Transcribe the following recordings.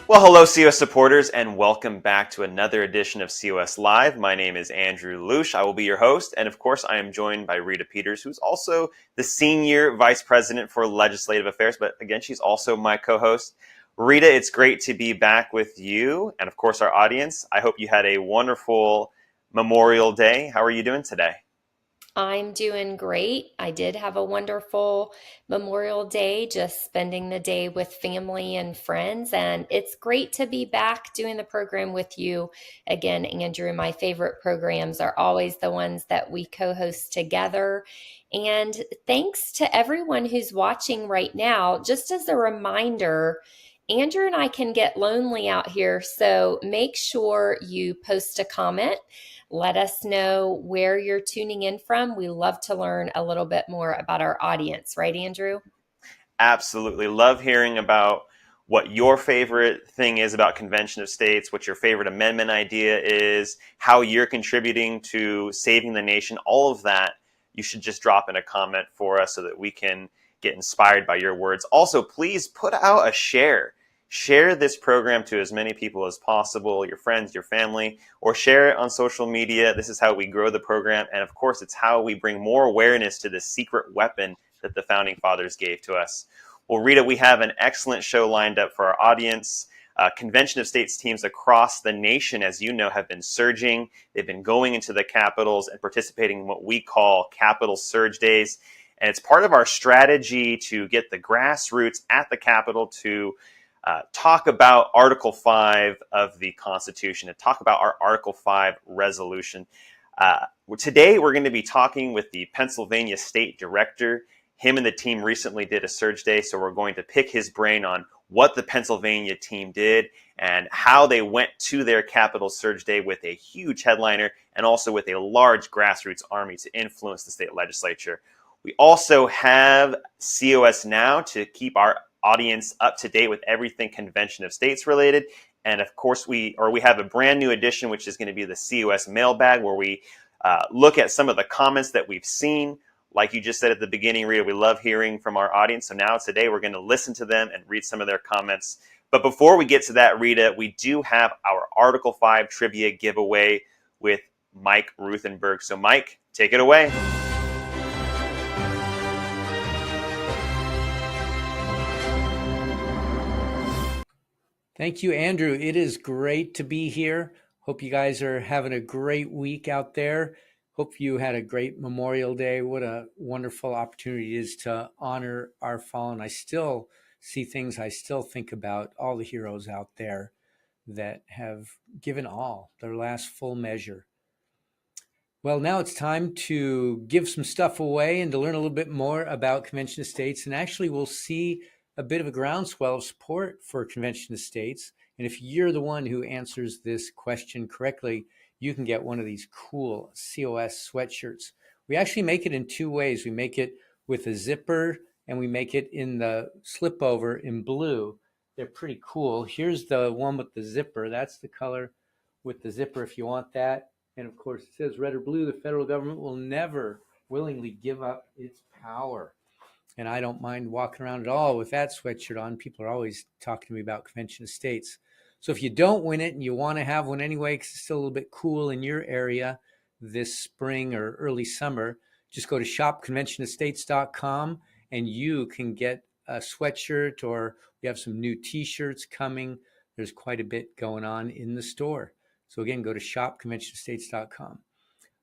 Well, hello, COS supporters, and welcome back to another edition of COS Live. My name is Andrew Lush. I will be your host, and of course, I am joined by Rita Peters, who's also the Senior Vice President for Legislative Affairs, but again, she's also my co-host. Rita, it's great to be back with you, and of course, our audience. I hope you had a wonderful Memorial Day. How are you doing today? I'm doing great. I did have a wonderful Memorial Day, just spending the day with family and friends. And it's great to be back doing the program with you again, Andrew. My favorite programs are always the ones that we co host together. And thanks to everyone who's watching right now. Just as a reminder, Andrew and I can get lonely out here. So make sure you post a comment. Let us know where you're tuning in from. We love to learn a little bit more about our audience, right, Andrew? Absolutely. Love hearing about what your favorite thing is about Convention of States, what your favorite amendment idea is, how you're contributing to saving the nation, all of that. You should just drop in a comment for us so that we can get inspired by your words. Also, please put out a share. Share this program to as many people as possible, your friends, your family, or share it on social media. This is how we grow the program. And of course, it's how we bring more awareness to this secret weapon that the founding fathers gave to us. Well, Rita, we have an excellent show lined up for our audience. Convention of States teams across the nation, as you know, have been surging. They've been going into the capitals and participating in what we call Capital Surge Days. And it's part of our strategy to get the grassroots at the Capitol to talk about Article 5 of the Constitution and talk about our Article 5 resolution. Today, we're going to be talking with the Pennsylvania State Director. Him and the team recently did a surge day, so we're going to pick his brain on what the Pennsylvania team did and how they went to their Capitol Surge Day with a huge headliner and also with a large grassroots army to influence the state legislature. We also have COS Now to keep our audience up to date with everything Convention of States related. And of course, we have a brand new edition, which is going to be the COS Mailbag, where we look at some of the comments that we've seen. Like you just said at the beginning, Rita, we love hearing from our audience. So now today we're going to listen to them and read some of their comments. But before we get to that, Rita, we do have our Article 5 trivia giveaway with Mike Ruthenberg. So Mike, take it away. Thank you, Andrew. It is great to be here. Hope you guys are having a great week out there. Hope you had a great Memorial Day. What a wonderful opportunity it is to honor our fallen. I still see things, I still think about all the heroes out there that have given all, their last full measure. Well, now it's time to give some stuff away and to learn a little bit more about Convention of States. And actually, we'll see a bit of a groundswell of support for Convention of States. And if you're the one who answers this question correctly, you can get one of these cool COS sweatshirts. We actually make it in two ways. We make it with a zipper and we make it in the slip over in blue. They're pretty cool. Here's the one with the zipper. That's the color with the zipper if you want that. And of course, it says red or blue, the federal government will never willingly give up its power. And I don't mind walking around at all with that sweatshirt on. People are always talking to me about Convention of States. So if you don't win it and you want to have one anyway, because it's still a little bit cool in your area this spring or early summer, just go to shopconventionofstates.com and you can get a sweatshirt, or we have some new t-shirts coming. There's quite a bit going on in the store. So again, go to shopconventionofstates.com.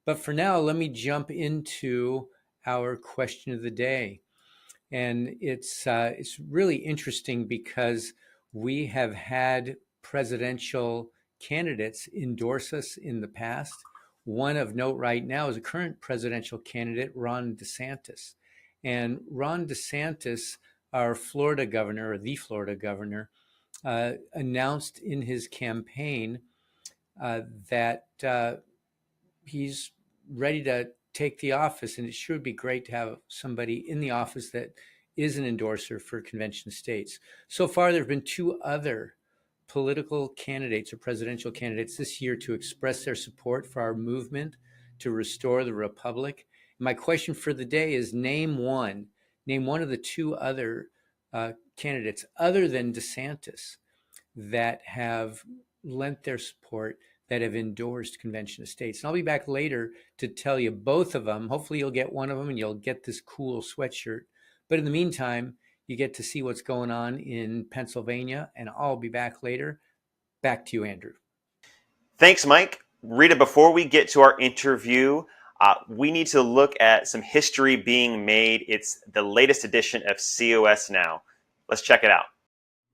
But for now, let me jump into our question of the day. And it's really interesting because we have had presidential candidates endorse us in the past. One of note right now is a current presidential candidate, Ron DeSantis. And Ron DeSantis, our Florida governor, or the Florida governor, announced in his campaign that he's ready to take the office, and it sure would be great to have somebody in the office that is an endorser for Convention of States. So far, there have been two other political candidates or presidential candidates this year to express their support for our movement to restore the republic. My question for the day is name one of the two other candidates other than DeSantis that have lent their support, that have endorsed Convention of States. And I'll be back later to tell you both of them. Hopefully you'll get one of them and you'll get this cool sweatshirt. But in the meantime, you get to see what's going on in Pennsylvania, and I'll be back later. Back to you, Andrew. Thanks, Mike. Rita, before we get to our interview, we need to look at some history being made. It's the latest edition of COS Now. Let's check it out.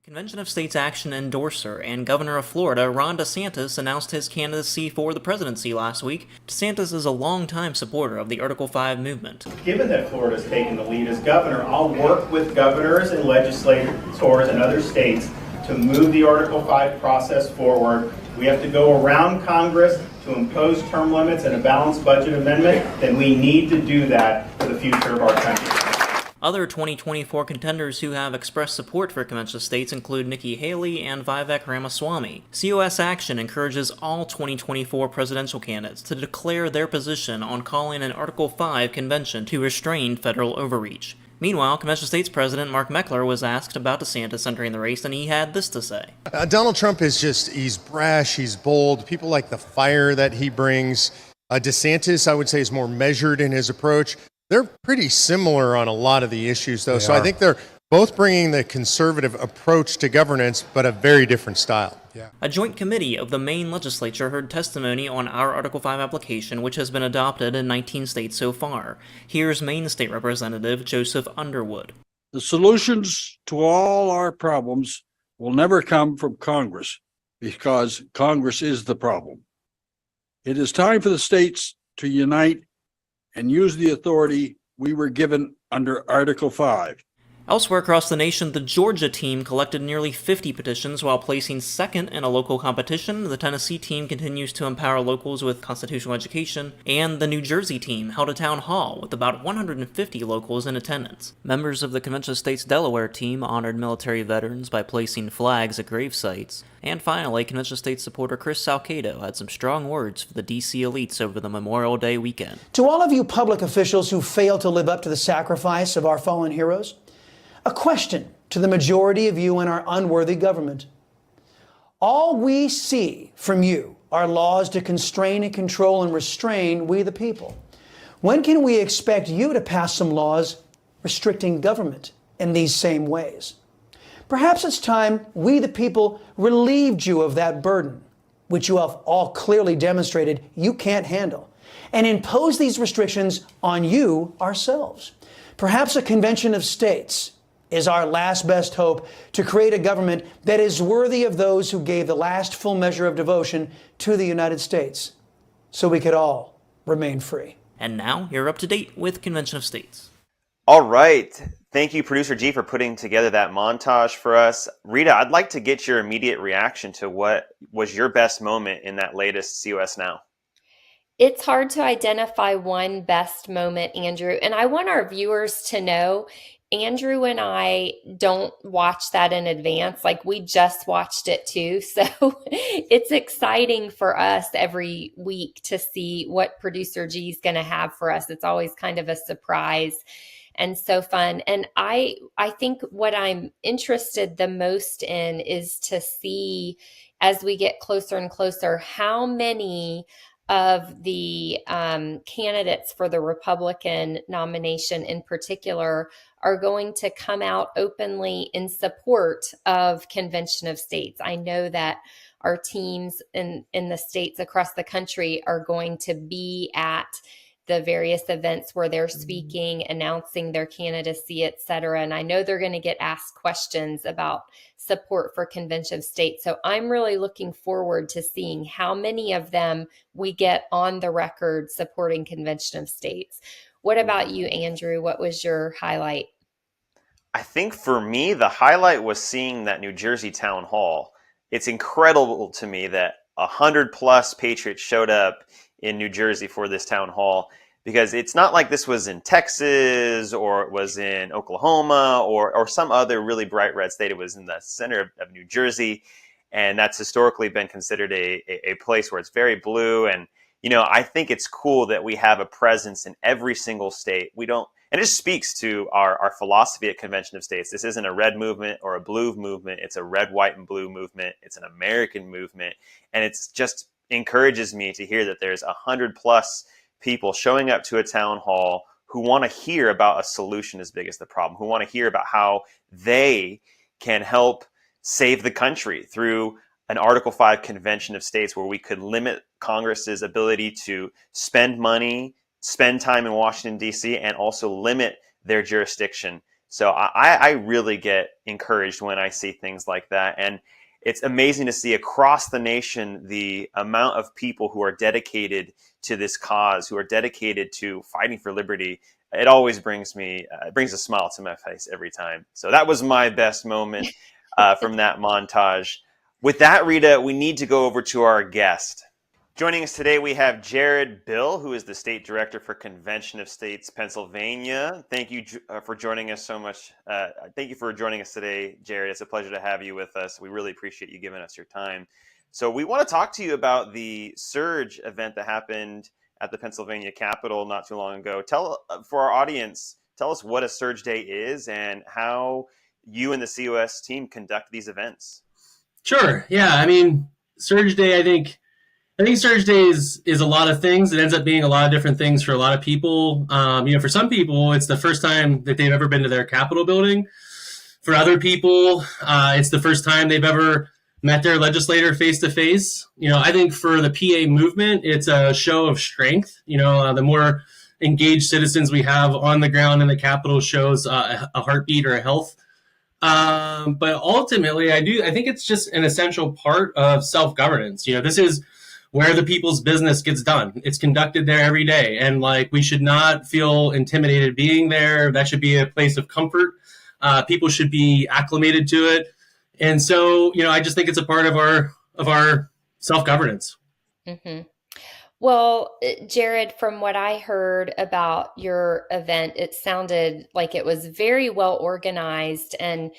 Convention of States Action endorser and Governor of Florida Ron DeSantis announced his candidacy for the presidency last week. DeSantis is a longtime supporter of the Article 5 movement. Given that Florida's taken the lead as governor, I'll work with governors and legislators in other states to move the Article 5 process forward. We have to go around Congress to impose term limits and a balanced budget amendment. Then we need to do that for the future of our country. Other 2024 contenders who have expressed support for Convention of States include Nikki Haley and Vivek Ramaswamy. COS Action encourages all 2024 presidential candidates to declare their position on calling an Article 5 convention to restrain federal overreach. Meanwhile, Convention of States President Mark Meckler was asked about DeSantis entering the race, and he had this to say. Donald Trump is he's brash, he's bold. People like the fire that he brings. DeSantis, I would say, is more measured in his approach. They're pretty similar on a lot of the issues, though. I think they're both bringing the conservative approach to governance, but a very different style. Yeah. A joint committee of the Maine legislature heard testimony on our Article 5 application, which has been adopted in 19 states so far. Here's Maine State Representative Joseph Underwood. The solutions to all our problems will never come from Congress, because Congress is the problem. It is time for the states to unite and use the authority we were given under Article 5. Elsewhere across the nation, the Georgia team collected nearly 50 petitions while placing second in a local competition. The Tennessee team continues to empower locals with constitutional education, and the New Jersey team held a town hall with about 150 locals in attendance. Members of the Convention of States Delaware team honored military veterans by placing flags at grave sites. And finally, Convention of States supporter Chris Salcedo had some strong words for the D.C. elites over the Memorial Day weekend. To all of you public officials who failed to live up to the sacrifice of our fallen heroes, a question to the majority of you in our unworthy government. All we see from you are laws to constrain and control and restrain we the people. When can we expect you to pass some laws restricting government in these same ways? Perhaps it's time we the people relieved you of that burden, which you have all clearly demonstrated you can't handle, and impose these restrictions on you ourselves. Perhaps a convention of states is our last best hope to create a government that is worthy of those who gave the last full measure of devotion to the United States, so we could all remain free. And now you're up to date with Convention of States. All right. Thank you, Producer G, for putting together that montage for us. Rita, I'd like to get your immediate reaction to what was your best moment in that latest COS Now. It's hard to identify one best moment, Andrew, and I want our viewers to know Andrew and I don't watch that in advance. Like, we just watched it too. So it's exciting for us every week to see what Producer G is going to have for us. It's always kind of a surprise and so fun. And I think what I'm interested the most in is to see, as we get closer and closer, how many of the candidates for the Republican nomination in particular are going to come out openly in support of Convention of States. I know that our teams in the states across the country are going to be at the various events where they're speaking, announcing their candidacy, et cetera. And I know they're going to get asked questions about support for Convention of States. So I'm really looking forward to seeing how many of them we get on the record supporting Convention of States. What about you, Andrew? What was your highlight? I think for me, the highlight was seeing that New Jersey town hall. It's incredible to me that 100+ patriots showed up in New Jersey for this town hall, because it's not like this was in Texas or it was in Oklahoma or some other really bright red state. It was in the center of New Jersey, and that's historically been considered a place where it's very blue. And, you know, I think it's cool that we have a presence in every single state. We don't And it just speaks to our philosophy at Convention of States. This isn't a red movement or a blue movement. It's a red, white, and blue movement. It's an American movement. And it's just encourages me to hear that there's 100+ people showing up to a town hall who want to hear about a solution as big as the problem, who want to hear about how they can help save the country through an Article 5 Convention of States where we could limit Congress's ability to spend money, spend time in Washington, D.C., and also limit their jurisdiction. So I really get encouraged when I see things like that. And it's amazing to see across the nation the amount of people who are dedicated to this cause, who are dedicated to fighting for liberty. It always brings a smile to my face every time. So that was my best moment from that montage. With that, Rita, we need to go over to our guest. Joining us today, we have Jared Bill, who is the State Director for Convention of States, Pennsylvania. Thank you for joining us so much. Thank you for joining us today, Jared. It's a pleasure to have you with us. We really appreciate you giving us your time. So we want to talk to you about the Surge event that happened at the Pennsylvania Capitol not too long ago. For our audience, tell us what a Surge Day is and how you and the COS team conduct these events. Sure. Yeah. I mean, Surge Day, I think Surge Day is a lot of things. It ends up being a lot of different things for a lot of people. For some people, it's the first time that they've ever been to their Capitol building. For other people, it's the first time they've ever met their legislator face to face. I think for the PA movement, it's a show of strength. The more engaged citizens we have on the ground in the Capitol shows a heartbeat or a health. But ultimately, I think it's just an essential part of self-governance. This is where the people's business gets done. It's conducted there every day. And we should not feel intimidated being there. That should be a place of comfort. People should be acclimated to it. And so, I just think it's a part of our self-governance. Mm-hmm. Well, Jared, from what I heard about your event, it sounded like it was very well organized. And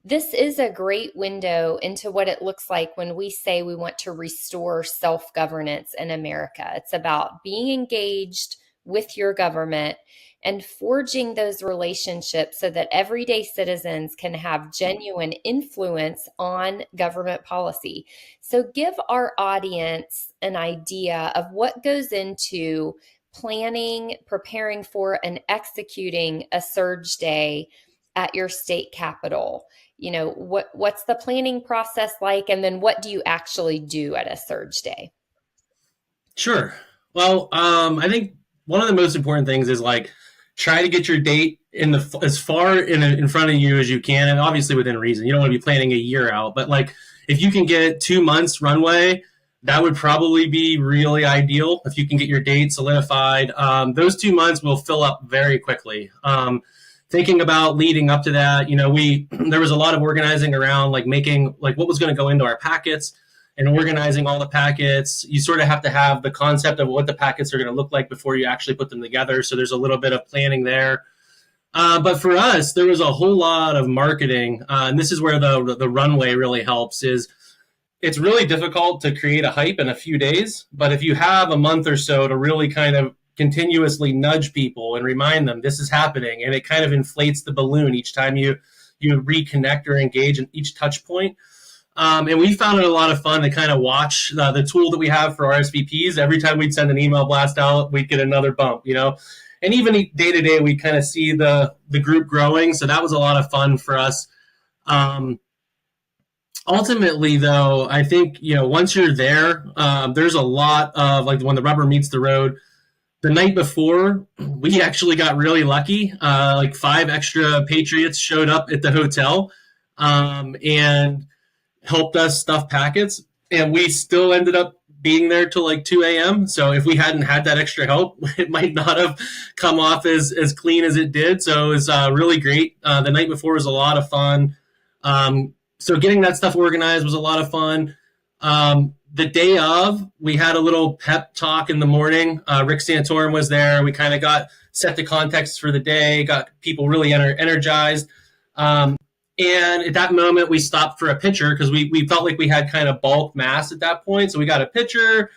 this is a great window into what it looks like when we say we want to restore self-governance in America. It's about being engaged with your government and forging those relationships so that everyday citizens can have genuine influence on government policy. So give our audience an idea of what goes into planning, preparing for, and executing a Surge Day at your state capitol. What's the planning process like, and then what do you actually do at a Surge Day? Sure. Well, I think one of the most important things is try to get your date as far in front of you as you can, and obviously within reason. You don't want to be planning a year out, but if you can get 2 months runway, that would probably be really ideal. If you can get your date solidified, those 2 months will fill up very quickly. Thinking about leading up to that, there was a lot of organizing around making what was going to go into our packets and organizing all the packets. You sort of have to have the concept of what the packets are going to look like before you actually put them together. So there's a little bit of planning there. But for us, there was a whole lot of marketing. And this is where the runway really helps. It's really difficult to create a hype in a few days. But if you have a month or so to really kind of continuously nudge people and remind them this is happening, and it kind of inflates the balloon each time you reconnect or engage in each touch point. And we found it a lot of fun to kind of watch the tool that we have for RSVPs. Every time we'd send an email blast out, we'd get another bump, and even day to day, we kind of see the group growing. So that was a lot of fun for us. Ultimately, though, I think, once you're there, there's a lot of when the rubber meets the road. The night before, we actually got really lucky. 5 extra Patriots showed up at the hotel and helped us stuff packets, and we still ended up being there till 2 a.m. So if we hadn't had that extra help, it might not have come off as clean as it did. So it was really great. The night before was a lot of fun. So getting that stuff organized was a lot of fun. The day of, we had a little pep talk in the morning. Rick Santorum was there. We kind of got set the context for the day, got people really energized. And at that moment, we stopped for a picture because we felt like we had kind of bulk mass at that point. So we got a picture.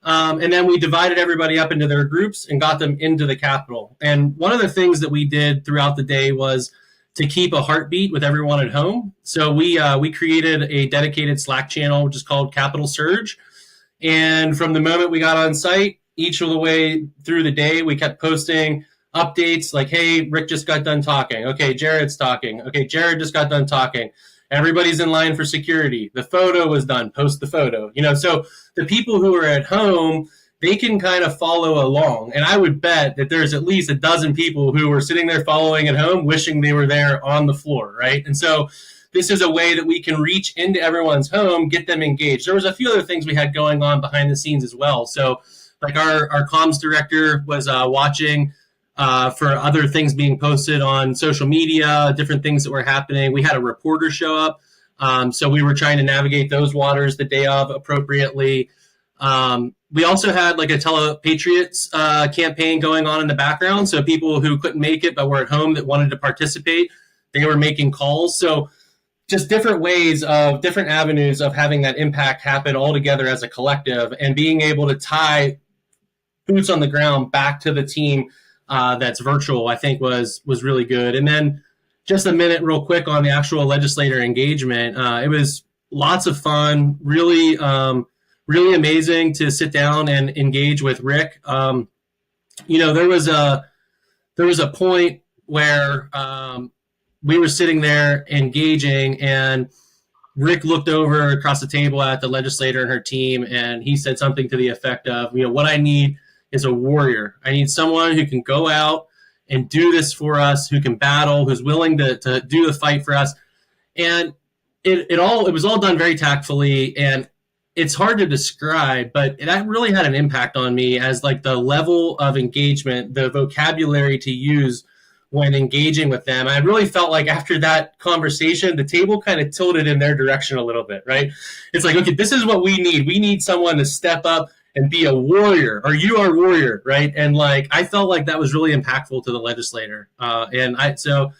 And then we divided everybody up into their groups and got them into the Capitol. And one of the things that we did throughout the day was to keep a heartbeat with everyone at home. So we created a dedicated Slack channel, which is called Capitol Surge. And from the moment we got on site, each of the way through the day, we kept posting updates like, hey, Rick just got done talking. Okay, Jared's talking. Okay, Jared just got done talking. Everybody's in line for security. The photo was done. Post the photo. So the people who are at home, they can kind of follow along. And I would bet that there's at least a dozen people who were sitting there following at home, wishing they were there on the floor, right? And so this is a way that we can reach into everyone's home, get them engaged. There was a few other things we had going on behind the scenes as well. So like our comms director was watching for other things being posted on social media, different things that were happening. We had a reporter show up. So we were trying to navigate those waters the day of appropriately. We also had like a Tele-Patriots campaign going on in the background. So people who couldn't make it but were at home that wanted to participate, they were making calls. So just different ways of different avenues of having that impact happen all together as a collective and being able to tie boots on the ground back to the team that's virtual, I think was really good. And then just a minute real quick on the actual legislator engagement. It was lots of fun, really, really amazing to sit down and engage with Rick. There was a point where we were sitting there engaging, and Rick looked over across the table at the legislator and her team, and he said something to the effect of, what I need is a warrior. I need someone who can go out and do this for us, who can battle, who's willing to do the fight for us. And it was all done very tactfully, and it's hard to describe, but that really had an impact on me as like the level of engagement, the vocabulary to use when engaging with them. I really felt like after that conversation, the table kind of tilted in their direction a little bit, right? It's like, okay, this is what we need. We need someone to step up and be a warrior, or you are a warrior, right? And like, I felt like that was really impactful to the legislator. So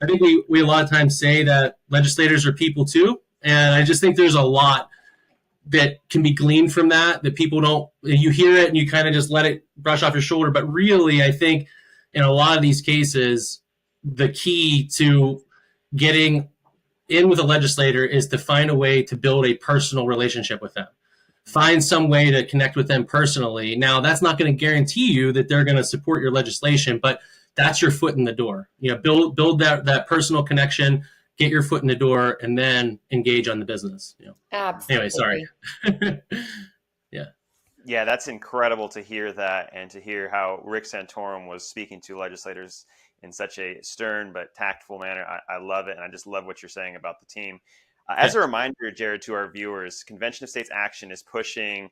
I think we a lot of times say that legislators are people too. And I just think there's a lot that can be gleaned from that people don't, you hear it and you kind of just let it brush off your shoulder. But really, I think in a lot of these cases, the key to getting in with a legislator is to find a way to build a personal relationship with them. Find some way to connect with them personally. Now, that's not going to guarantee you that they're going to support your legislation, but that's your foot in the door. Build that personal connection, get your foot in the door, and then engage on the business. Absolutely. Anyway, sorry. Yeah, that's incredible to hear that, and to hear how Rick Santorum was speaking to legislators in such a stern but tactful manner. I love it, and I just love what you're saying about the team. As a reminder, Jared, to our viewers, Convention of States Action is pushing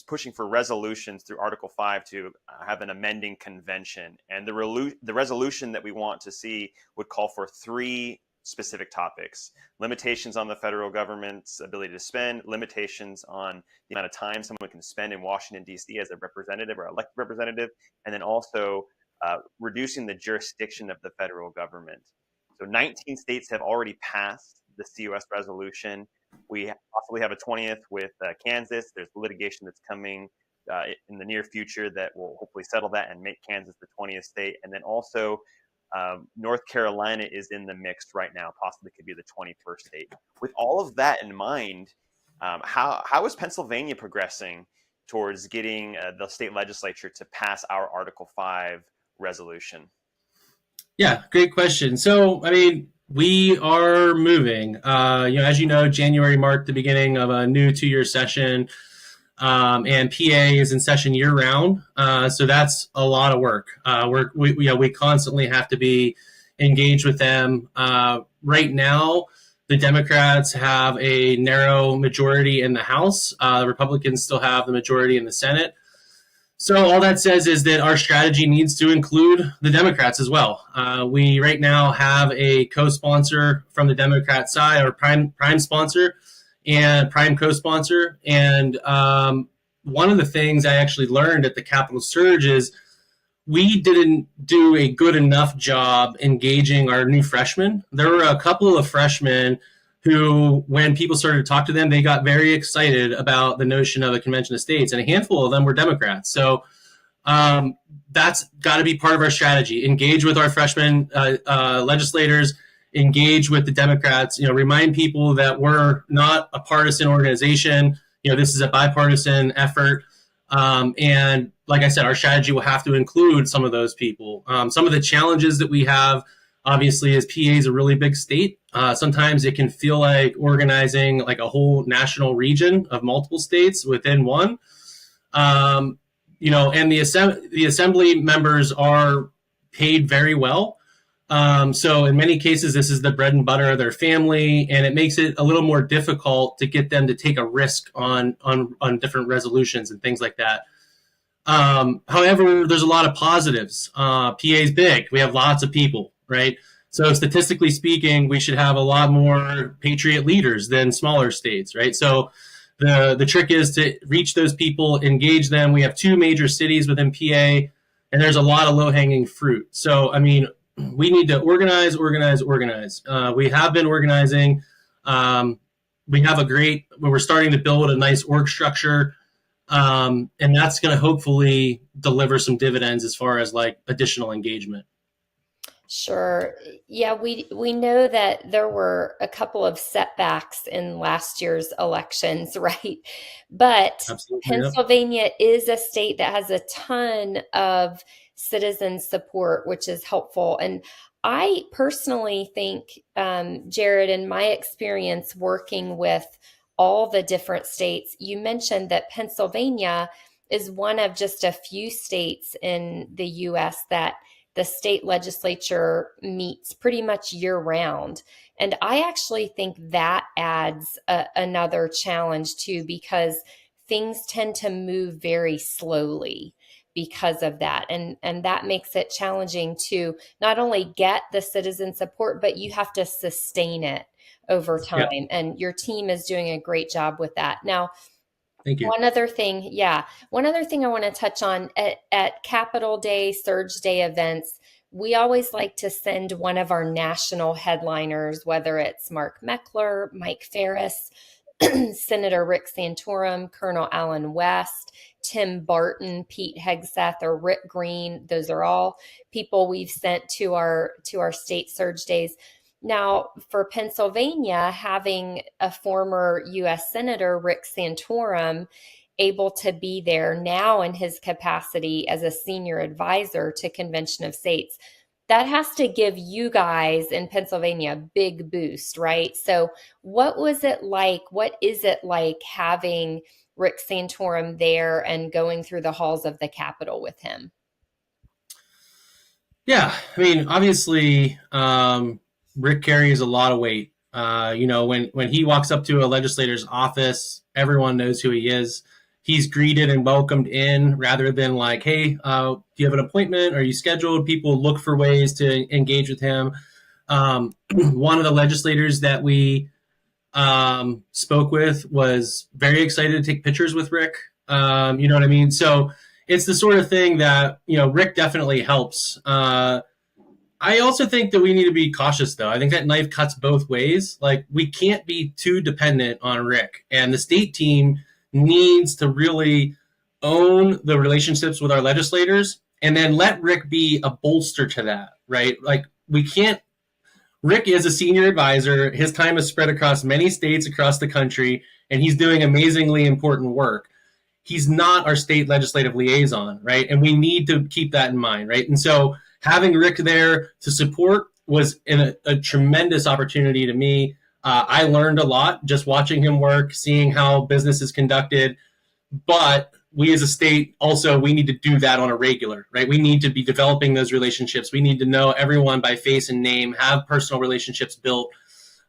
pushing for resolutions through Article 5 to have an amending convention. And the resolution that we want to see would call for 3 specific topics: limitations on the federal government's ability to spend, limitations on the amount of time someone can spend in Washington, D.C. as a representative or elected representative, and then also reducing the jurisdiction of the federal government. So 19 states have already passed the COS resolution. We possibly have a 20th with Kansas. There's litigation that's coming in the near future that will hopefully settle that and make Kansas the 20th state. And then also North Carolina is in the mix right now, possibly could be the 21st state. With all of that in mind, how is Pennsylvania progressing towards getting the state legislature to pass our Article 5 resolution? Yeah, great question. So, we are moving. As you know, January marked the beginning of a new 2-year session, and PA is in session year round. So that's a lot of work. We constantly have to be engaged with them. Right now, the Democrats have a narrow majority in the House. The Republicans still have the majority in the Senate. So all that says is that our strategy needs to include the Democrats as well. We right now have a co-sponsor from the Democrat side, or prime sponsor and prime co-sponsor. And one of the things I actually learned at the Capitol Surge is we didn't do a good enough job engaging our new freshmen. There were a couple of freshmen who, when people started to talk to them, they got very excited about the notion of a convention of states, and a handful of them were Democrats. So that's got to be part of our strategy. Engage with our freshman legislators, engage with the Democrats, remind people that we're not a partisan organization. This is a bipartisan effort. And like I said, our strategy will have to include some of those people. Some of the challenges that we have, obviously, is PA is a really big state. Sometimes it can feel like organizing like a whole national region of multiple states within one. And the assembly members are paid very well. So in many cases, this is the bread and butter of their family, and it makes it a little more difficult to get them to take a risk on different resolutions and things like that. However, there's a lot of positives. PA is big. We have lots of people, right? So statistically speaking, we should have a lot more patriot leaders than smaller states, right? So the trick is to reach those people, engage them. We have 2 major cities within PA, and there's a lot of low-hanging fruit. So, I mean, we need to organize. We have been organizing. We're starting to build a nice org structure, and that's going to hopefully deliver some dividends as far as like additional engagement. Sure. Yeah, we know that there were a couple of setbacks in last year's elections, right? But Absolutely, Pennsylvania is a state that has a ton of citizen support, which is helpful. And I personally think, Jared, in my experience working with all the different states, you mentioned that Pennsylvania is one of just a few states in the US that the state legislature meets pretty much year round. And I actually think that adds another challenge too, because things tend to move very slowly because of that. And that makes it challenging to not only get the citizen support, but you have to sustain it over time. Yep. And your team is doing a great job with that. Now, Thank you. One other thing I want to touch on at Capitol Day, Surge Day events, we always like to send one of our national headliners, whether it's Mark Meckler, Mike Ferris, Senator Rick Santorum, Colonel Alan West, Tim Barton, Pete Hegseth, or Rick Green. Those are all people we've sent to our state Surge Days. Now, for Pennsylvania, having a former U.S. Senator, Rick Santorum, able to be there now in his capacity as a senior advisor to Convention of States, that has to give you guys in Pennsylvania a big boost, right? So what was it like? What is it like having Rick Santorum there and going through the halls of the Capitol with him? Yeah, I mean, obviously, Rick carries a lot of weight. When he walks up to a legislator's office, everyone knows who he is. He's greeted and welcomed in rather than like, hey, do you have an appointment? Are you scheduled? People look for ways to engage with him. One of the legislators that we spoke with was very excited to take pictures with Rick. You know what I mean? So it's the sort of thing that, Rick definitely helps. I also think that we need to be cautious, though. I think that knife cuts both ways. Like, we can't be too dependent on Rick. And the state team needs to really own the relationships with our legislators and then let Rick be a bolster to that, right? Like, Rick is a senior advisor. His time is spread across many states across the country, and he's doing amazingly important work. He's not our state legislative liaison, right? And we need to keep that in mind, right? And so having Rick there to support was a tremendous opportunity to me. I learned a lot just watching him work, seeing how business is conducted. But we as a state also, we need to do that on a regular, right? We need to be developing those relationships. We need to know everyone by face and name, have personal relationships built.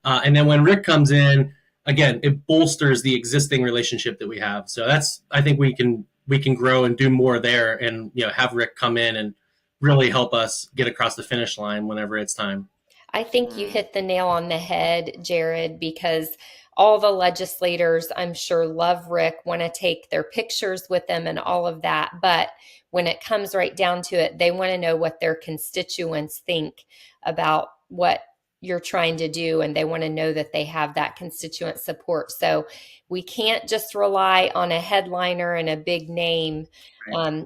And then when Rick comes in, again, it bolsters the existing relationship that we have. So I think we can grow and do more there and, have Rick come in and really help us get across the finish line whenever it's time. I think you hit the nail on the head, Jared, because all the legislators, I'm sure, love Rick, want to take their pictures with him and all of that. But when it comes right down to it, they want to know what their constituents think about what you're trying to do, and they want to know that they have that constituent support. So we can't just rely on a headliner and a big name,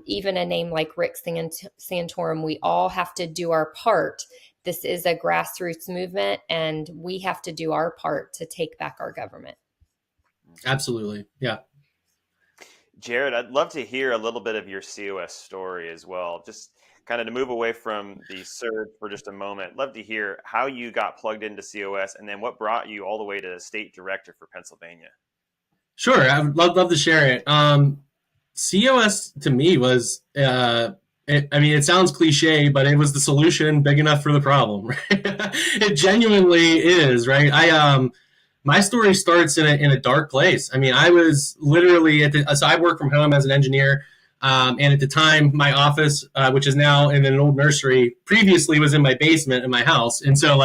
even a name like Rick Santorum. We all have to do our part. This is a grassroots movement, and we have to do our part to take back our government. Absolutely. Yeah. Jared, I'd love to hear a little bit of your COS story as well. Just kind of to move away from the surge for just a moment, love to hear how you got plugged into COS and then what brought you all the way to state director for Pennsylvania. Sure. I would love to share it. COS to me was, it sounds cliche, but it was the solution big enough for the problem. Right? It genuinely is, right? My story starts in a dark place. I mean, I was literally so I work from home as an engineer. And at the time, my office, which is now in an old nursery, previously was in my basement in my house. And so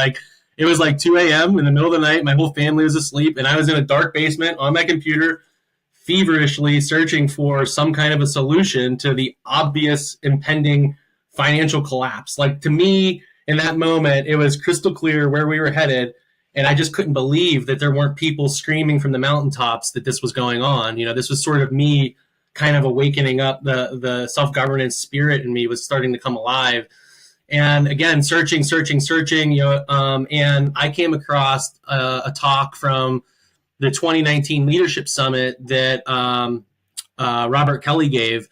it was 2 a.m. in the middle of the night. My whole family was asleep. And I was in a dark basement on my computer, feverishly searching for some kind of a solution to the obvious impending financial collapse. To me, in that moment, it was crystal clear where we were headed. And I just couldn't believe that there weren't people screaming from the mountaintops that this was going on. This was sort of me kind of awakening up. The self-governance spirit in me was starting to come alive. And again, searching, and I came across a talk from the 2019 Leadership Summit that Robert Kelly gave,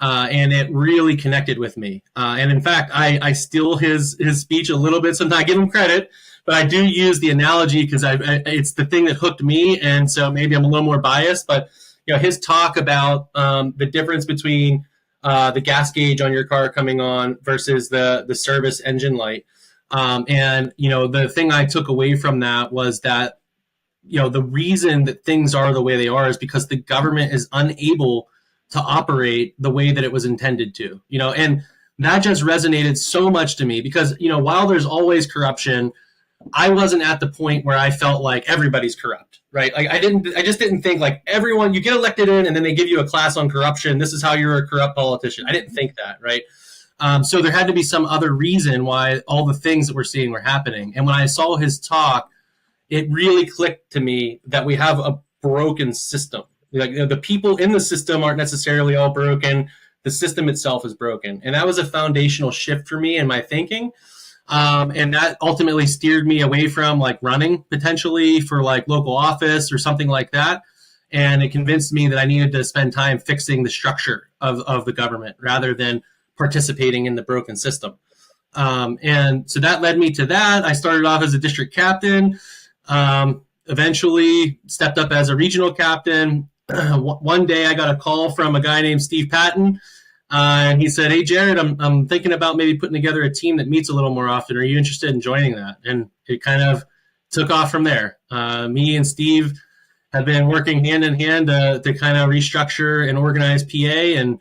and it really connected with me. And in fact, I steal his speech a little bit. Sometimes I give him credit, but I do use the analogy because it's the thing that hooked me, and so maybe I'm a little more biased. But his talk about the difference between the gas gauge on your car coming on versus the service engine light, and the thing I took away from that was that the reason that things are the way they are is because the government is unable to operate the way that it was intended to. And that just resonated so much to me because while there's always corruption, I wasn't at the point where I felt like everybody's corrupt, right? I just didn't think everyone, you get elected in and then they give you a class on corruption. This is how you're a corrupt politician. I didn't think that, right? So there had to be some other reason why all the things that we're seeing were happening. And when I saw his talk, it really clicked to me that we have a broken system. The people in the system aren't necessarily all broken. The system itself is broken. And that was a foundational shift for me in my thinking. And that ultimately steered me away from running potentially for local office or something like that. And it convinced me that I needed to spend time fixing the structure of the government rather than participating in the broken system. And so that led me to that. I started off as a district captain, eventually stepped up as a regional captain. One day I got a call from a guy named Steve Patton. And he said, "Hey, Jared, I'm thinking about maybe putting together a team that meets a little more often. Are you interested in joining that?" And it kind of took off from there. Me and Steve have been working hand in hand to kind of restructure and organize PA. And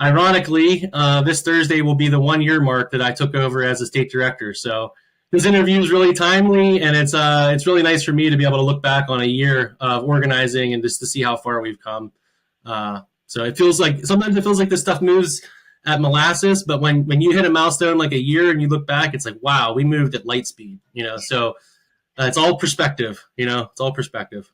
ironically, this Thursday will be the 1-year mark that I took over as a state director. So this interview is really timely, and it's really nice for me to be able to look back on a year of organizing and just to see how far we've come. So sometimes it feels like this stuff moves at molasses, but when you hit a milestone like a year and you look back, it's wow, we moved at light speed, so it's all perspective, it's all perspective.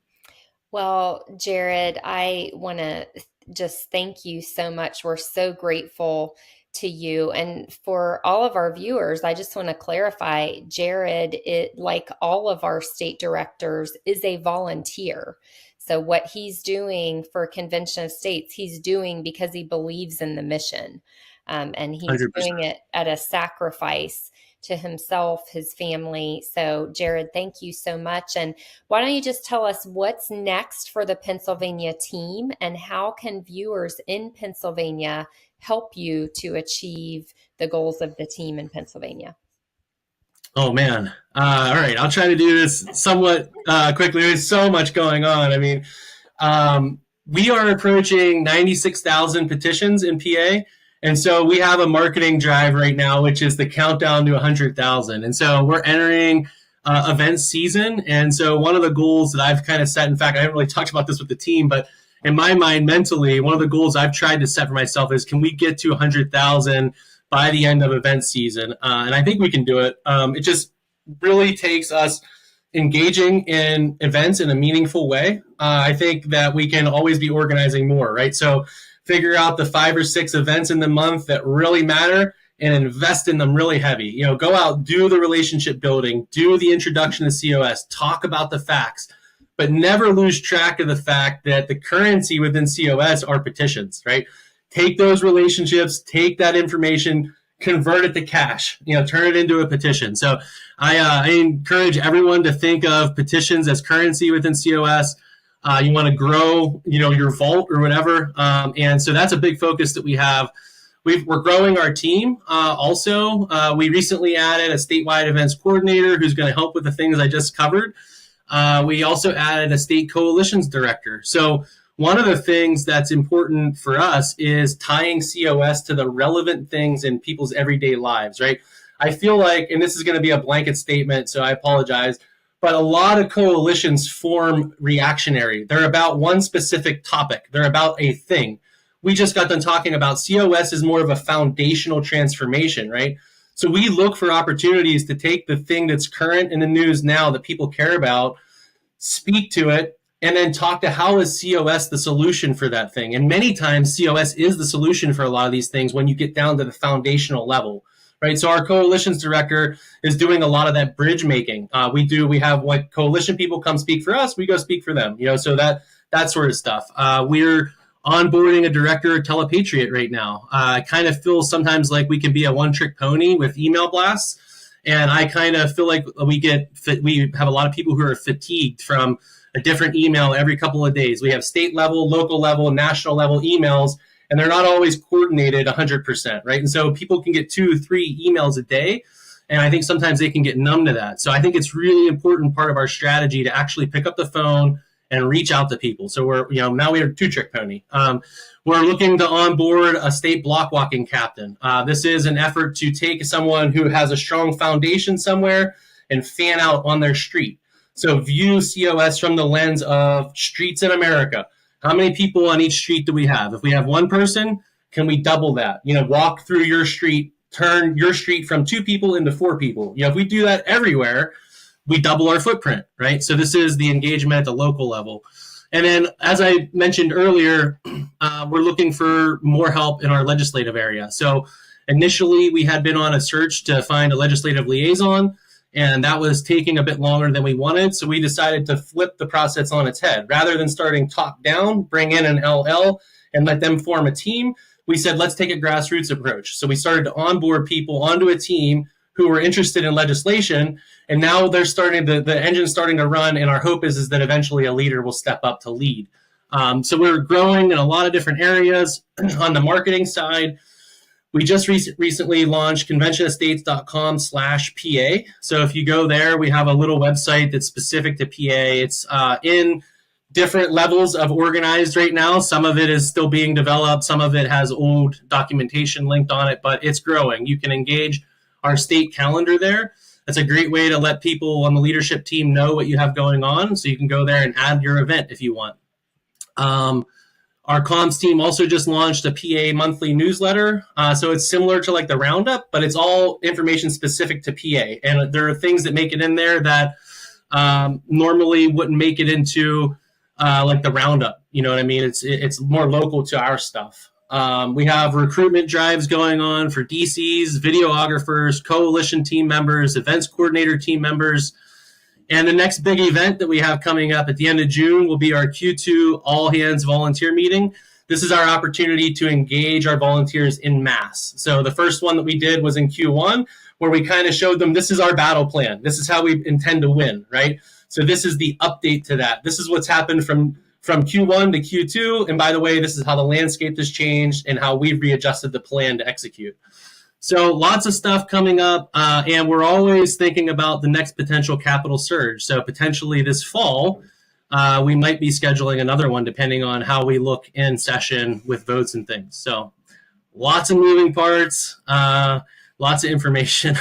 Well, Jared, I want to just thank you so much. We're so grateful to you. And for all of our viewers, I just want to clarify, Jared, like all of our state directors, is a volunteer. So what he's doing for Convention of States, he's doing because he believes in the mission. And he's 100%. Doing it at a sacrifice to himself, his family. So Jared, thank you so much. And why don't you just tell us what's next for the Pennsylvania team and how can viewers in Pennsylvania help you to achieve the goals of the team in Pennsylvania? Oh, man. All right. I'll try to do this somewhat quickly. There's so much going on. I mean, we are approaching 96,000 petitions in PA. And so we have a marketing drive right now, which is the countdown to 100,000. And so we're entering event season. And so one of the goals that I've kind of set, in fact, I haven't really talked about this with the team, but in my mind, mentally, one of the goals I've tried to set for myself is, can we get to 100,000 by the end of event season? And I think we can do it. really takes us engaging in events in a meaningful way. I think that we can always be organizing more, right? So figure out the 5 or 6 events in the month that really matter and invest in them really heavy. You know, go out, do the relationship building, do the introduction to COS, talk about the facts, but never lose track of the fact that the currency within COS are petitions, right? Take those relationships, take that information, convert it to cash, you know, turn it into a petition. So I encourage everyone to think of petitions as currency within COS. You want to grow, you know, your vault or whatever. And so that's a big focus that we have. We're growing our team. Also, we recently added a statewide events coordinator who's going to help with the things I just covered. We also added a state coalitions director. So one of the things that's important for us is tying COS to the relevant things in people's everyday lives, right? I feel like, and this is going to be a blanket statement, so I apologize, but a lot of coalitions form reactionary. They're about one specific topic. They're about a thing. We just got done talking about COS is more of a foundational transformation, right? So we look for opportunities to take the thing that's current in the news now that people care about, speak to it, and then talk to how is COS the solution for that thing. And many times COS is the solution for a lot of these things when you get down to the foundational level, right? So our coalitions director is doing a lot of that bridge making. We have like coalition people come speak for us, we go speak for them, you know, so that sort of stuff. We're onboarding a director of Telepatriot right now. I kind of feel sometimes like we can be a one-trick pony with email blasts. And I kind of feel like we have a lot of people who are fatigued from a different email every couple of days. We have state level, local level, national level emails, and they're not always coordinated 100%, right? And so people can get 2 or 3 emails a day, and I think sometimes they can get numb to that. So I think it's really important part of our strategy to actually pick up the phone and reach out to people. So now we are 2-trick pony. We're looking to onboard a state block walking captain. This is an effort to take someone who has a strong foundation somewhere and fan out on their street. So view COS from the lens of streets in America. How many people on each street do we have? If we have 1 person, can we double that? You know, walk through your street, turn your street from 2 people into 4 people. You know, if we do that everywhere, we double our footprint, right? So this is the engagement at the local level. And then, as I mentioned earlier, we're looking for more help in our legislative area. So initially, we had been on a search to find a legislative liaison, and that was taking a bit longer than we wanted. So we decided to flip the process on its head. Rather than starting top down, bring in an LL and let them form a team, we said, let's take a grassroots approach. So we started to onboard people onto a team who were interested in legislation, and now they're the engine's starting to run, and our hope is that eventually a leader will step up to lead. So we're growing in a lot of different areas. On the marketing side, we just recently launched conventionestates.com/PA. So if you go there, we have a little website that's specific to PA. It's in different levels of organized right now. Some of it is still being developed. Some of it has old documentation linked on it, but it's growing. You can engage our state calendar there. That's a great way to let people on the leadership team know what you have going on. So you can go there and add your event if you want. Our comms team also just launched a PA monthly newsletter. So it's similar to like the Roundup, but it's all information specific to PA. And there are things that make it in there that normally wouldn't make it into like the Roundup. You know what I mean? It's more local to our stuff. We have recruitment drives going on for DCs, videographers, coalition team members, events coordinator team members. And the next big event that we have coming up at the end of June will be our Q2 all hands volunteer meeting. This is our opportunity to engage our volunteers in mass. So the first one that we did was in Q1, where we kind of showed them this is our battle plan. This is how we intend to win, right? So this is the update to that. This is what's happened from Q1 to Q2. And by the way, this is how the landscape has changed and how we've readjusted the plan to execute. So lots of stuff coming up, and we're always thinking about the next potential capital surge. So potentially this fall, we might be scheduling another one depending on how we look in session with votes and things. So lots of moving parts, lots of information.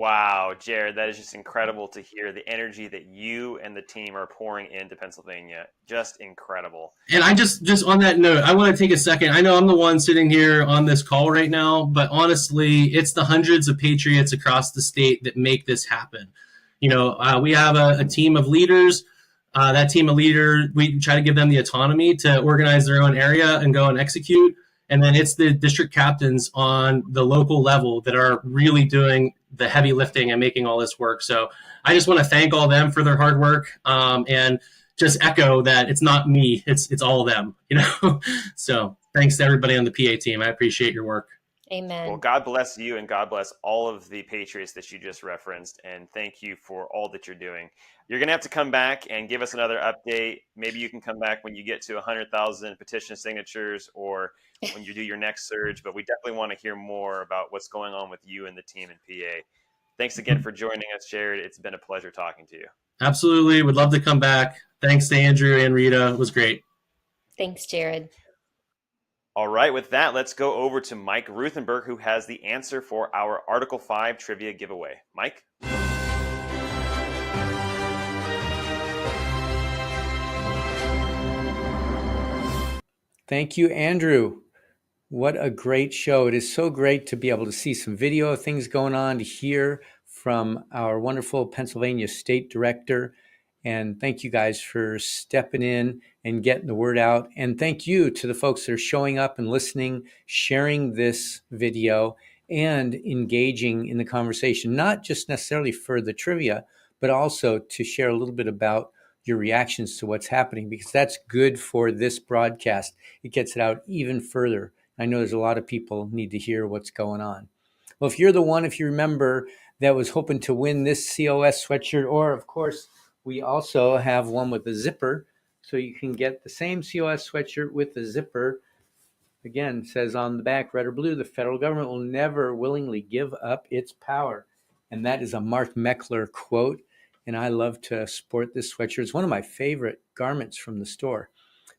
Wow, Jared, that is just incredible to hear the energy that you and the team are pouring into Pennsylvania. Just incredible. And I just on that note, I want to take a second. I know I'm the one sitting here on this call right now, but honestly, it's the hundreds of patriots across the state that make this happen. We have a team of leaders. That team of leaders, we try to give them the autonomy to organize their own area and go and execute. And then it's the district captains on the local level that are really doing the heavy lifting and making all this work. So I just want to thank all them for their hard work, and just echo that it's not me, it's all of them. So thanks to everybody on the PA team. I appreciate your work. Amen. Well, God bless you, and God bless all of the patriots that you just referenced, and thank you for all that you're doing. You're going to have to come back and give us another update. Maybe you can come back when you get to 100,000 petition signatures, or when you do your next surge, but we definitely want to hear more about what's going on with you and the team in PA. Thanks again for joining us, Jared. It's been a pleasure talking to you. Absolutely. Would love to come back. Thanks to Andrew and Rita. It was great. Thanks, Jared. All right, with that, let's go over to Mike Ruthenberg, who has the answer for our Article 5 trivia giveaway. Mike? Thank you, Andrew. What a great show. It is so great to be able to see some video of things going on, to hear from our wonderful Pennsylvania State Director. And thank you guys for stepping in and getting the word out. And thank you to the folks that are showing up and listening, sharing this video, and engaging in the conversation, not just necessarily for the trivia, but also to share a little bit about your reactions to what's happening, because that's good for this broadcast. It gets it out even further. I know there's a lot of people need to hear what's going on. Well, if you're the one, if you remember, that was hoping to win this COS sweatshirt, or of course, we also have one with a zipper, so you can get the same COS sweatshirt with the zipper. Again, it says on the back, red or blue, the federal government will never willingly give up its power. And that is a Mark Meckler quote. And I love to sport this sweatshirt. It's one of my favorite garments from the store.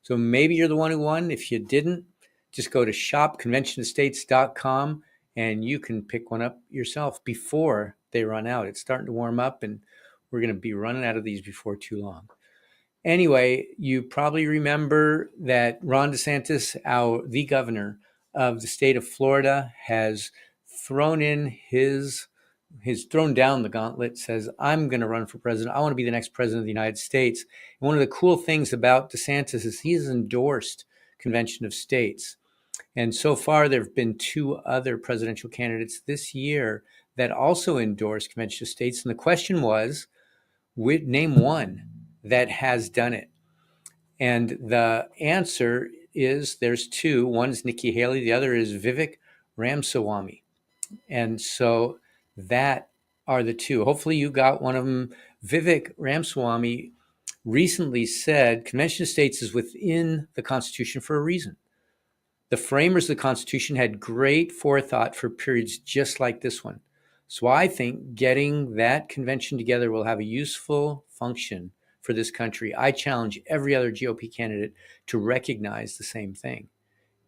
So maybe you're the one who won. If you didn't, just go to shopconventionestates.com and you can pick one up yourself before they run out. It's starting to warm up, and we're going to be running out of these before too long. Anyway, you probably remember that Ron DeSantis, the governor of the state of Florida, has thrown down the gauntlet, says, I'm going to run for president. I want to be the next president of the United States. And one of the cool things about DeSantis is he's endorsed Convention of States. And so far, there have been 2 other presidential candidates this year that also endorsed Convention of States. And the question was, name one that has done it. And the answer is there's 2. One is Nikki Haley. The other is Vivek Ramaswamy. And so that are the 2. Hopefully you got one of them. Vivek Ramaswamy recently said Convention of States is within the Constitution for a reason. The framers of the Constitution had great forethought for periods just like this one. So I think getting that convention together will have a useful function for this country. I challenge every other GOP candidate to recognize the same thing.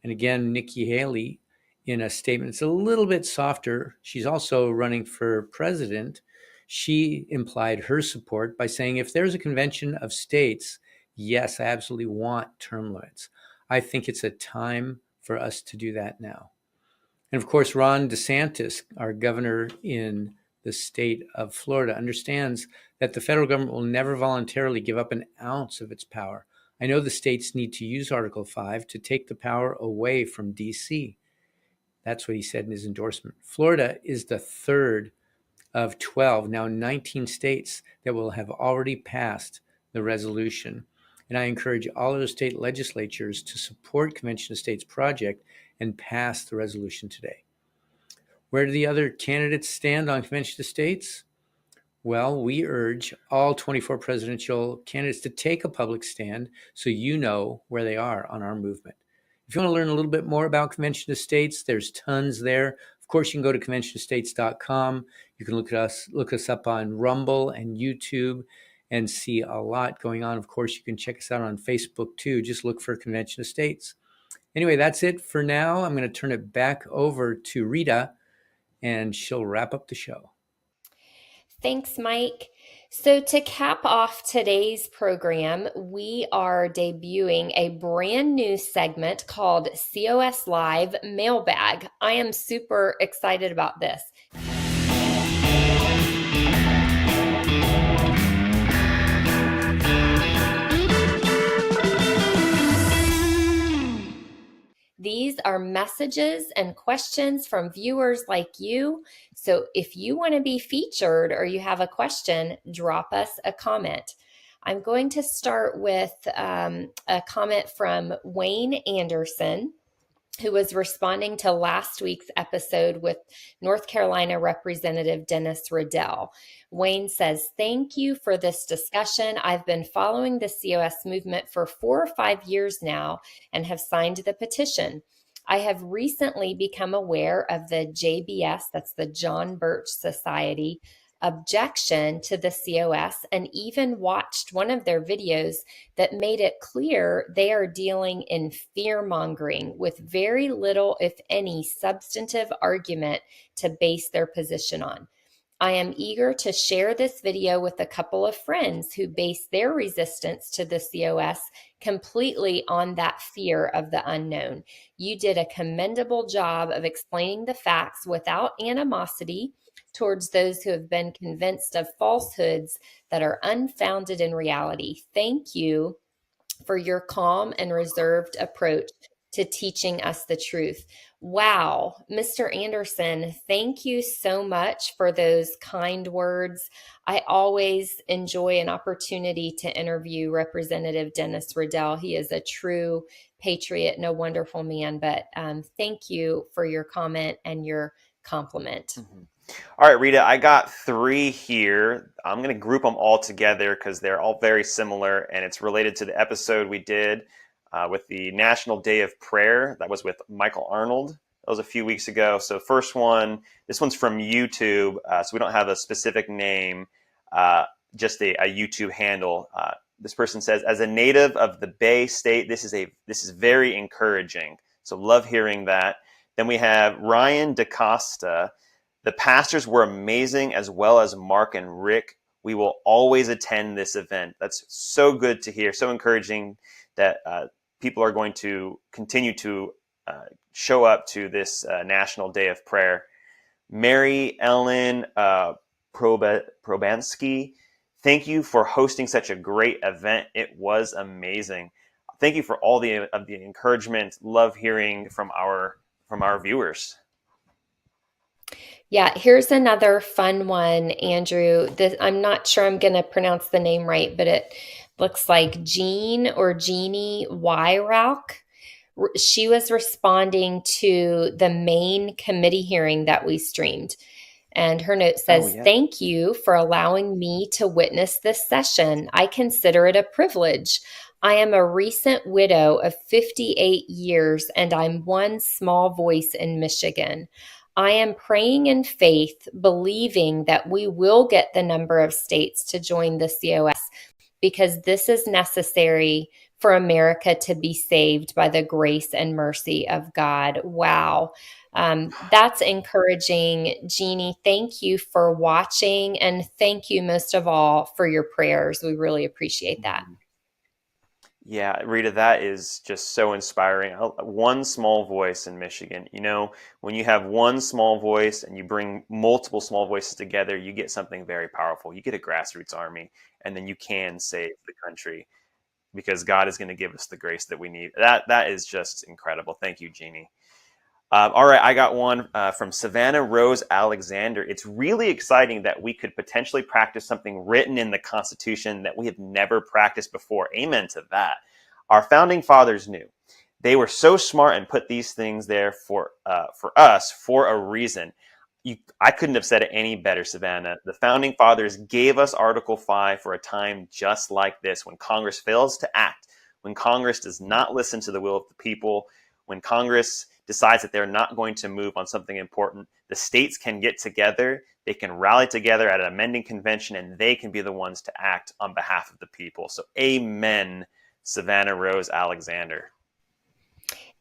And again, Nikki Haley, in a statement, it's a little bit softer. She's also running for president. She implied her support by saying, if there's a convention of states, yes, I absolutely want term limits. I think it's a time for us to do that now. And of course, Ron DeSantis, our governor in the state of Florida, understands that the federal government will never voluntarily give up an ounce of its power. I know the states need to use Article 5 to take the power away from D.C. That's what he said in his endorsement. Florida is the 3rd of 12, now 19 states that will have already passed the resolution. And I encourage all of the state legislatures to support Convention of States project and pass the resolution today. Where do the other candidates stand on Convention of States? Well, we urge all 24 presidential candidates to take a public stand so you know where they are on our movement. If you want to learn a little bit more about Convention of States, there's tons there. Of course, you can go to conventionofstates.com. You can look us up on Rumble and YouTube and see a lot going on. Of course, you can check us out on Facebook too. Just look for Convention of States. Anyway, that's it for now. I'm going to turn it back over to Rita, and she'll wrap up the show. Thanks, Mike. So, to cap off today's program, we are debuting a brand new segment called COS Live Mailbag. I am super excited about this. These are messages and questions from viewers like you. So if you want to be featured or you have a question, drop us a comment. I'm going to start with a comment from Wayne Anderson, who was responding to last week's episode with North Carolina Representative Dennis Riddell. Wayne says, "Thank you for this discussion. I've been following the COS movement for 4 or 5 years now and have signed the petition. I have recently become aware of the JBS, that's the John Birch Society, objection to the COS and even watched one of their videos that made it clear they are dealing in fear mongering with very little, if any, substantive argument to base their position on. I am eager to share this video with a couple of friends who base their resistance to the COS completely on that fear of the unknown. You did a commendable job of explaining the facts without animosity towards those who have been convinced of falsehoods that are unfounded in reality. Thank you for your calm and reserved approach to teaching us the truth." Wow, Mr. Anderson, thank you so much for those kind words. I always enjoy an opportunity to interview Representative Dennis Riddell. He is a true patriot and a wonderful man, but thank you for your comment and your compliment. Mm-hmm. All right, Rita, I got 3 here. I'm going to group them all together because they're all very similar, and it's related to the episode we did with the National Day of Prayer. That was with Michael Arnold. That was a few weeks ago. So first one, this one's from YouTube, so we don't have a specific name, just a YouTube handle. This person says, "As a native of the Bay State, this is very encouraging." So love hearing that. Then we have Ryan DaCosta. "The pastors were amazing, as well as Mark and Rick. We will always attend this event." That's so good to hear, so encouraging that people are going to continue to show up to this National Day of Prayer. Mary Ellen Probansky, "Thank you for hosting such a great event. It was amazing." Thank you for all the encouragement. Love hearing from our viewers. Yeah, here's another fun one, Andrew. I'm not sure I'm going to pronounce the name right, but it looks like Jean or Jeannie Wyrock. She was responding to the main committee hearing that we streamed. And her note says, "Thank you for allowing me to witness this session. I consider it a privilege. I am a recent widow of 58 years, and I'm one small voice in Michigan. I am praying in faith, believing that we will get the number of states to join the COS because this is necessary for America to be saved by the grace and mercy of God." Wow. That's encouraging. Jeannie, thank you for watching, and thank you most of all for your prayers. We really appreciate that. Yeah, Rita, that is just so inspiring. One small voice in Michigan. You know, when you have one small voice and you bring multiple small voices together, you get something very powerful. You get a grassroots army, and then you can save the country because God is going to give us the grace that we need. That is just incredible. Thank you, Jeannie. All right, I got one from Savannah Rose Alexander. "It's really exciting that we could potentially practice something written in the Constitution that we have never practiced before." Amen to that. Our founding fathers knew. They were so smart and put these things there for us for a reason. I couldn't have said it any better, Savannah. The founding fathers gave us Article 5 for a time just like this, when Congress fails to act, when Congress does not listen to the will of the people, when Congress decides that they're not going to move on something important. The states can get together, they can rally together at an amending convention, and they can be the ones to act on behalf of the people. So amen, Savannah Rose Alexander.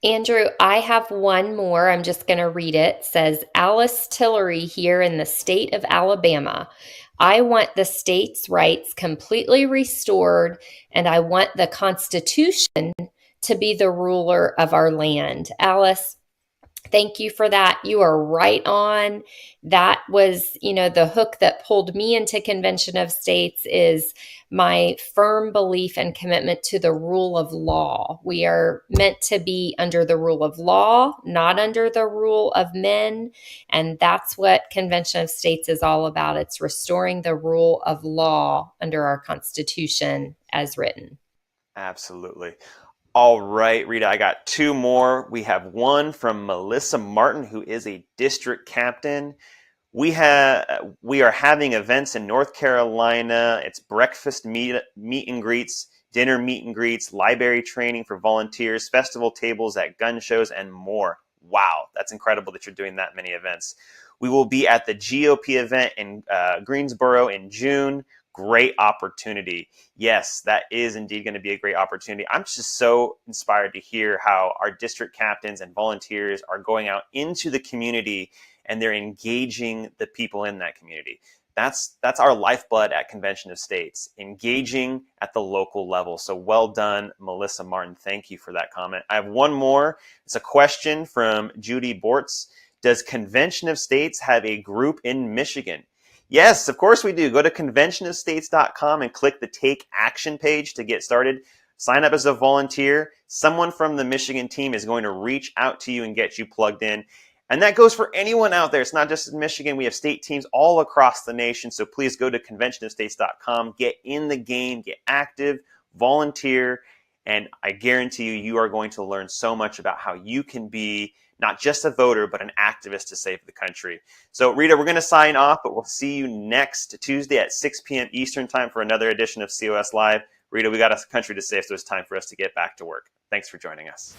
Andrew, I have one more. I'm just going to read it. It says, Alice Tillery here in the state of Alabama. I want the state's rights completely restored, and I want the Constitution to be the ruler of our land. Alice, thank you for that. You are right on. That was, the hook that pulled me into Convention of States is my firm belief and commitment to the rule of law. We are meant to be under the rule of law, not under the rule of men. And that's what Convention of States is all about. It's restoring the rule of law under our Constitution as written. Absolutely. All right, Rita, I got two more. We have one from Melissa Martin, who is a district captain. We are having events in North Carolina. It's breakfast meet and greets, dinner meet and greets, library training for volunteers, festival tables at gun shows, and more. Wow, that's incredible that you're doing that many events. We will be at the GOP event in Greensboro in June. Great opportunity. Yes, that is indeed going to be a great opportunity. I'm just so inspired to hear how our district captains and volunteers are going out into the community and they're engaging the people in that community. That's our lifeblood at Convention of States, engaging at the local level. So well done, Melissa Martin. Thank you for that comment. I have one more. It's a question from Judy Bortz. Does Convention of States have a group in Michigan? Yes, of course we do. Go to conventionofstates.com and click the Take Action page to get started. Sign up as a volunteer. Someone from the Michigan team is going to reach out to you and get you plugged in. And that goes for anyone out there. It's not just in Michigan. We have state teams all across the nation. So please go to conventionofstates.com, get in the game, get active, volunteer, and I guarantee you, you are going to learn so much about how you can be not just a voter, but an activist to save the country. So Rita, we're going to sign off, but we'll see you next Tuesday at 6 p.m. Eastern time for another edition of COS Live. Rita, we got a country to save, so it's time for us to get back to work. Thanks for joining us.